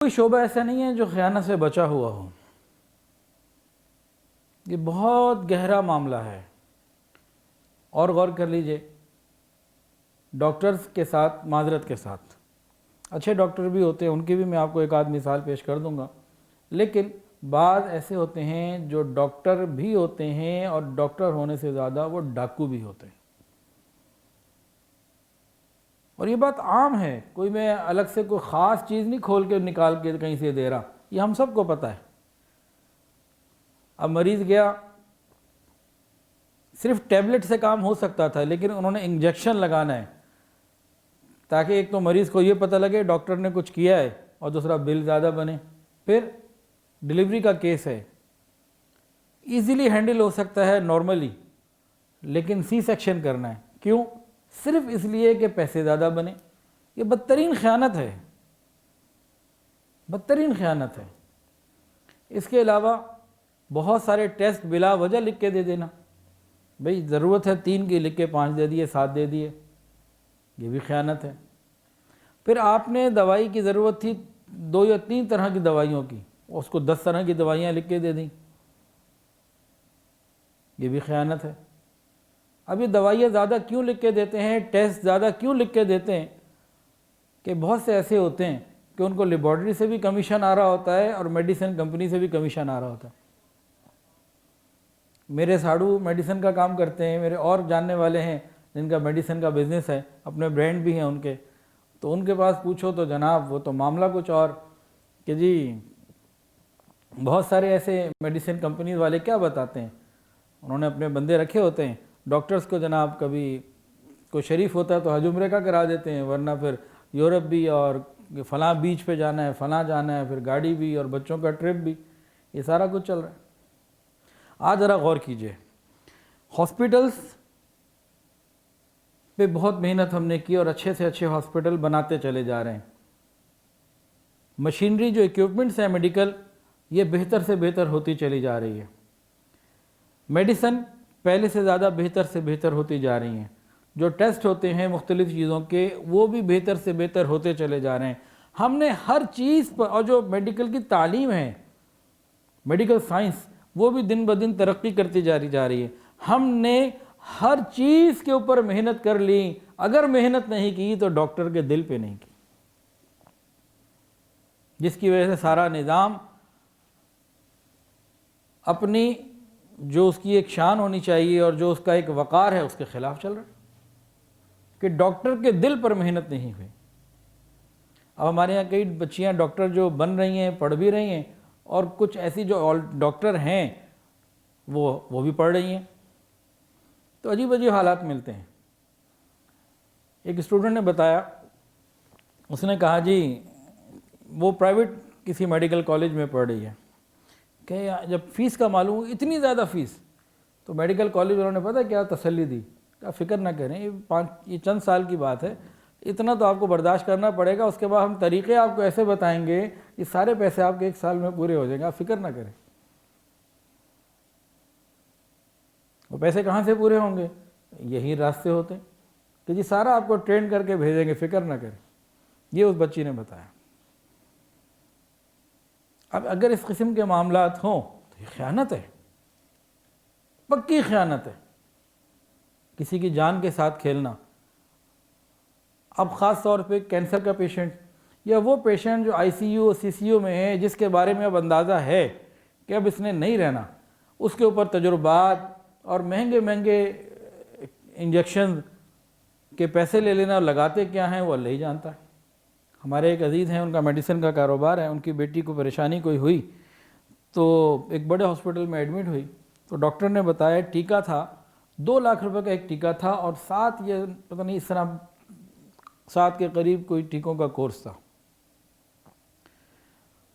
کوئی شعبہ ایسا نہیں ہے جو خیانت سے بچا ہوا ہو. یہ بہت گہرا معاملہ ہے. اور غور کر لیجئے، ڈاکٹرز کے ساتھ معذرت کے ساتھ، اچھے ڈاکٹر بھی ہوتے ہیں، ان کی بھی میں آپ کو ایک آدھ مثال پیش کر دوں گا، لیکن بعض ایسے ہوتے ہیں جو ڈاکٹر بھی ہوتے ہیں اور ڈاکٹر ہونے سے زیادہ وہ ڈاکو بھی ہوتے ہیں. اور یہ بات عام ہے، کوئی میں الگ سے کوئی خاص چیز نہیں کھول کے نکال کے کہیں سے دے رہا، یہ ہم سب کو پتہ ہے. اب مریض گیا، صرف ٹیبلٹ سے کام ہو سکتا تھا، لیکن انہوں نے انجیکشن لگانا ہے تاکہ ایک تو مریض کو یہ پتہ لگے ڈاکٹر نے کچھ کیا ہے، اور دوسرا بل زیادہ بنے. پھر ڈلیوری کا کیس ہے، ایزیلی ہینڈل ہو سکتا ہے نارملی، لیکن سی سیکشن کرنا ہے. کیوں؟ صرف اس لیے کہ پیسے زیادہ بنے. یہ بدترین خیانت ہے، بدترین خیانت ہے. اس کے علاوہ بہت سارے ٹیسٹ بلا وجہ لکھ کے دے دینا. بھئی ضرورت ہے 3 کی، لکھ کے 5 دے دیے، 7 دے دیے، یہ بھی خیانت ہے. پھر آپ نے دوائی کی ضرورت تھی 2 یا 3 طرح کی دوائیوں کی، اس کو 10 طرح کی دوائیاں لکھ کے دے دیں، یہ بھی خیانت ہے. اب یہ دوائیاں زیادہ کیوں لکھ کے دیتے ہیں، ٹیسٹ زیادہ کیوں لکھ کے دیتے ہیں؟ کہ بہت سے ایسے ہوتے ہیں کہ ان کو لیبارٹری سے بھی کمیشن آ رہا ہوتا ہے اور میڈیسن کمپنی سے بھی کمیشن آ رہا ہوتا ہے. میرے ساڑھو میڈیسن کا کام کرتے ہیں، میرے اور جاننے والے ہیں جن کا میڈیسن کا بزنس ہے، اپنے برانڈ بھی ہیں ان کے، تو ان کے پاس پوچھو تو جناب وہ تو معاملہ کچھ اور، کہ جی بہت سارے ایسے میڈیسن کمپنیز والے کیا بتاتے ہیں، انہوں نے اپنے بندے رکھے ہوتے ہیں ڈاکٹرز کو، جناب کبھی کوئی شریف ہوتا ہے تو حج عمرے کا کرا دیتے ہیں، ورنہ پھر یورپ بھی، اور فلاں بیچ پہ جانا ہے، فلاں جانا ہے، پھر گاڑی بھی اور بچوں کا ٹرپ بھی، یہ سارا کچھ چل رہا ہے. آج ذرا غور کیجئے، ہاسپٹلز پہ بہت محنت ہم نے کی اور اچھے سے اچھے ہاسپٹل بناتے چلے جا رہے ہیں. مشینری جو ایکوپمنٹس ہیں میڈیکل، یہ بہتر سے بہتر ہوتی چلی جا رہی ہے. میڈیسن پہلے سے زیادہ بہتر سے بہتر ہوتی جا رہی ہیں. جو ٹیسٹ ہوتے ہیں مختلف چیزوں کے، وہ بھی بہتر سے بہتر ہوتے چلے جا رہے ہیں. ہم نے ہر چیز پر، اور جو میڈیکل کی تعلیم ہے، میڈیکل سائنس، وہ بھی دن بدن ترقی کرتی جا رہی ہے. ہم نے ہر چیز کے اوپر محنت کر لی، اگر محنت نہیں کی تو ڈاکٹر کے دل پہ نہیں کی، جس کی وجہ سے سارا نظام اپنی جو اس کی ایک شان ہونی چاہیے اور جو اس کا ایک وقار ہے، اس کے خلاف چل رہا ہے، کہ ڈاکٹر کے دل پر محنت نہیں ہوئی. اب ہمارے یہاں کئی بچیاں ڈاکٹر جو بن رہی ہیں، پڑھ بھی رہی ہیں، اور کچھ ایسی جو ڈاکٹر ہیں وہ بھی پڑھ رہی ہیں. تو عجیب عجیب حالات ملتے ہیں. ایک اسٹوڈنٹ نے بتایا، اس نے کہا جی وہ پرائیویٹ کسی میڈیکل کالج میں پڑھ رہی ہے، کہ جب فیس کا معلوم اتنی زیادہ فیس، تو میڈیکل کالج والوں نے پتہ کیا تسلی دی، کہا فکر نہ کریں، یہ چند سال کی بات ہے، اتنا تو آپ کو برداشت کرنا پڑے گا، اس کے بعد ہم طریقے آپ کو ایسے بتائیں گے کہ سارے پیسے آپ کے 1 سال میں پورے ہو جائیں گے، آپ فکر نہ کریں. وہ پیسے کہاں سے پورے ہوں گے؟ یہی راستے ہوتے ہیں کہ جی سارا آپ کو ٹرین کر کے بھیجیں گے، فکر نہ کریں. یہ اس بچی نے بتایا. اب اگر اس قسم کے معاملات ہوں تو یہ خیانت ہے، پکی خیانت ہے، کسی کی جان کے ساتھ کھیلنا. اب خاص طور پہ کینسر کا پیشنٹ، یا وہ پیشنٹ جو آئی سی یو سی سی یو میں ہے، جس کے بارے میں اب اندازہ ہے کہ اب اس نے نہیں رہنا، اس کے اوپر تجربات اور مہنگے مہنگے انجیکشن کے پیسے لے لینا، اور لگاتے کیا ہیں وہ اللہ ہی جانتا ہے. ہمارے ایک عزیز ہیں، ان کا میڈیسن کا کاروبار ہے، ان کی بیٹی کو پریشانی کوئی ہوئی تو ایک بڑے ہاسپٹل میں ایڈمٹ ہوئی، تو ڈاکٹر نے بتایا ٹیکہ تھا، 2 لاکھ روپے کا ایک ٹیکہ تھا، اور 7 یہ پتہ نہیں اس طرح 7 کے قریب کوئی ٹیکوں کا کورس تھا.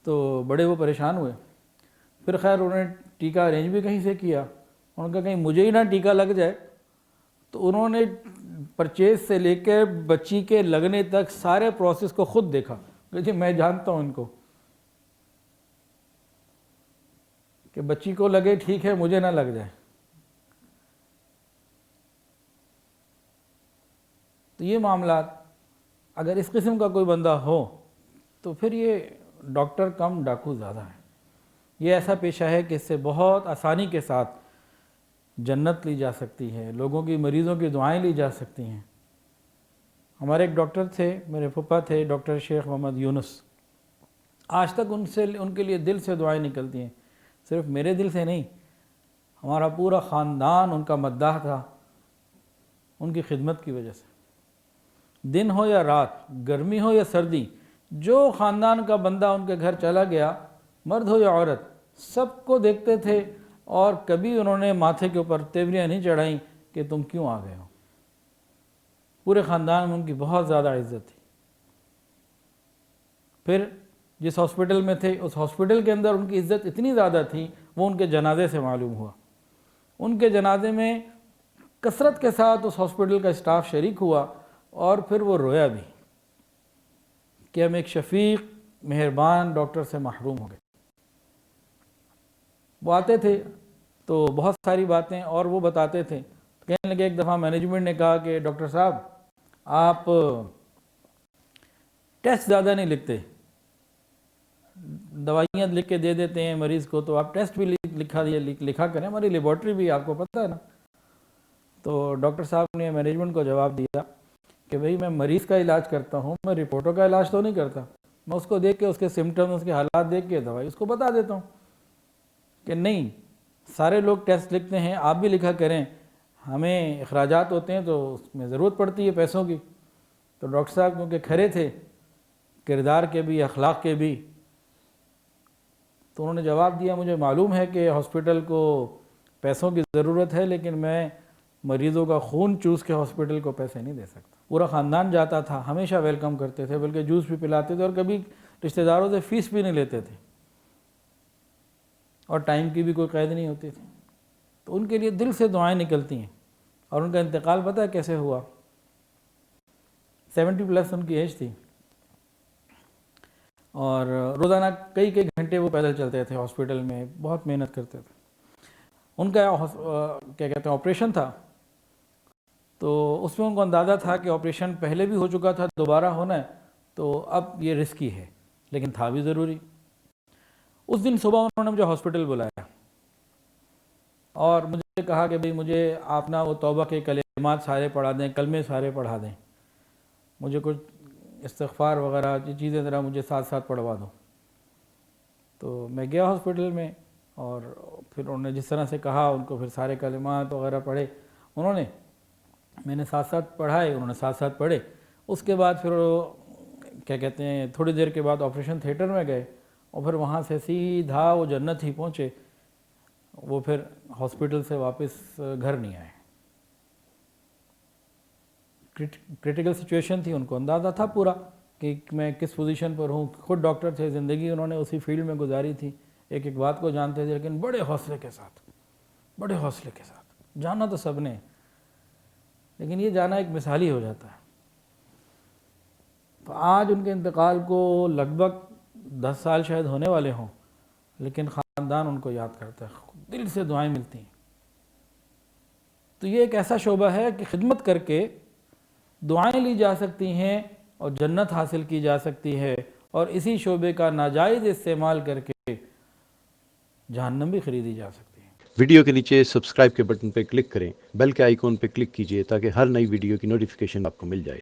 تو بڑے وہ پریشان ہوئے. پھر خیر انہوں نے ٹیکہ ارینج بھی کہیں سے کیا، انہوں نے کہا کہیں مجھے ہی نہ ٹیکہ لگ جائے. تو انہوں نے پرچیز سے لے کے بچی کے لگنے تک سارے پروسیس کو خود دیکھا، کہ جی میں جانتا ہوں ان کو، کہ بچی کو لگے ٹھیک ہے، مجھے نہ لگ جائے. تو یہ معاملات اگر اس قسم کا کوئی بندہ ہو تو پھر یہ ڈاکٹر کم ڈاکو زیادہ ہیں. یہ ایسا پیشہ ہے کہ اس سے بہت آسانی کے ساتھ جنت لی جا سکتی ہے, لوگوں کی, مریضوں کی دعائیں لی جا سکتی ہیں. ہمارے ایک ڈاکٹر تھے, میرے پھپھا تھے, ڈاکٹر شیخ محمد یونس. آج تک ان کے لیے دل سے دعائیں نکلتی ہیں, صرف میرے دل سے نہیں, ہمارا پورا خاندان ان کا مداح تھا ان کی خدمت کی وجہ سے. دن ہو یا رات, گرمی ہو یا سردی, جو خاندان کا بندہ ان کے گھر چلا گیا, مرد ہو یا عورت, سب کو دیکھتے تھے, اور کبھی انہوں نے ماتھے کے اوپر تیوریاں نہیں چڑھائیں کہ تم کیوں آ گئے ہو. پورے خاندان میں ان کی بہت زیادہ عزت تھی. پھر جس ہاسپٹل میں تھے, اس ہاسپٹل کے اندر ان کی عزت اتنی زیادہ تھی, وہ ان کے جنازے سے معلوم ہوا. ان کے جنازے میں کثرت کے ساتھ اس ہاسپٹل کا اسٹاف شریک ہوا, اور پھر وہ رویا بھی کہ ہم ایک شفیق مہربان ڈاکٹر سے محروم ہو گئے. وہ آتے تھے تو بہت ساری باتیں اور وہ بتاتے تھے. کہنے لگے ایک دفعہ مینجمنٹ نے کہا کہ ڈاکٹر صاحب آپ ٹیسٹ زیادہ نہیں لکھتے, دوائیاں لکھ کے دے دیتے ہیں مریض کو, تو آپ ٹیسٹ بھی لکھا کریں, ہماری لیبارٹری بھی آپ کو پتہ ہے نا. تو ڈاکٹر صاحب نے مینجمنٹ کو جواب دیا کہ بھئی میں مریض کا علاج کرتا ہوں, میں رپورٹوں کا علاج تو نہیں کرتا. میں اس کو دیکھ کے, اس کے سمٹم, اس کے حالات دیکھ کے دوائی اس کو بتا دیتا ہوں. کہ نہیں, سارے لوگ ٹیسٹ لکھتے ہیں, آپ بھی لکھا کریں, ہمیں اخراجات ہوتے ہیں تو اس میں ضرورت پڑتی ہے پیسوں کی. تو ڈاکٹر صاحب کیونکہ کھڑے تھے, کردار کے بھی اخلاق کے بھی, تو انہوں نے جواب دیا مجھے معلوم ہے کہ ہاسپٹل کو پیسوں کی ضرورت ہے, لیکن میں مریضوں کا خون چوس کے ہاسپٹل کو پیسے نہیں دے سکتا. پورا خاندان جاتا تھا, ہمیشہ ویلکم کرتے تھے, بلکہ جوس بھی پلاتے تھے, اور کبھی رشتہ داروں سے فیس بھی نہیں لیتے تھے, اور ٹائم کی بھی کوئی قید نہیں ہوتی تھی. تو ان کے لیے دل سے دعائیں نکلتی ہیں. اور ان کا انتقال پتہ ہے کیسے ہوا؟ 70+ ان کی ایج تھی, اور روزانہ کئی گھنٹے وہ پیدل چلتے تھے ہاسپٹل میں, بہت محنت کرتے تھے. ان کا کیا کہتے ہیں آپریشن تھا, تو اس میں ان کو اندازہ تھا کہ آپریشن پہلے بھی ہو چکا تھا, دوبارہ ہونا ہے, تو اب یہ رسکی ہے, لیکن تھا بھی ضروری. اس دن صبح انہوں نے مجھے ہاسپٹل بلایا اور مجھے کہا کہ بھئی مجھے آپ نا وہ توبہ کے کلمات سارے پڑھا دیں, کلمے سارے پڑھا دیں, مجھے کچھ استغفار وغیرہ چیزیں ذرا مجھے ساتھ ساتھ پڑھوا دو. تو میں گیا ہاسپٹل میں, اور پھر انہوں نے جس طرح سے کہا, ان کو پھر سارے کلمات وغیرہ پڑھے انہوں نے, میں نے ساتھ ساتھ پڑھائے, انہوں نے ساتھ ساتھ پڑھے. اس کے بعد پھر کیا کہتے ہیں تھوڑی دیر کے بعد آپریشن تھیٹر میں گئے, اور پھر وہاں سے سیدھا وہ جنت ہی پہنچے. وہ پھر ہاسپٹل سے واپس گھر نہیں آئے. کرٹیکل سچویشن تھی, ان کو اندازہ تھا پورا کہ میں کس پوزیشن پر ہوں. خود ڈاکٹر تھے, زندگی انہوں نے اسی فیلڈ میں گزاری تھی, ایک ایک بات کو جانتے تھے, لیکن بڑے حوصلے کے ساتھ جانا تو سب نے, لیکن یہ جانا ایک مثالی ہو جاتا ہے. تو آج ان کے انتقال کو لگ بھگ 10 سال شاید ہونے والے ہوں, لیکن خاندان ان کو یاد کرتا ہے, دل سے دعائیں ملتی ہیں. تو یہ ایک ایسا شعبہ ہے کہ خدمت کر کے دعائیں لی جا سکتی ہیں اور جنت حاصل کی جا سکتی ہے, اور اسی شعبے کا ناجائز استعمال کر کے جہنم بھی خریدی جا سکتی ہے. ویڈیو کے نیچے سبسکرائب کے بٹن پہ کلک کریں, بیل کے آئیکن پہ کلک کیجئے تاکہ ہر نئی ویڈیو کی نوٹیفیکیشن آپ کو مل جائے.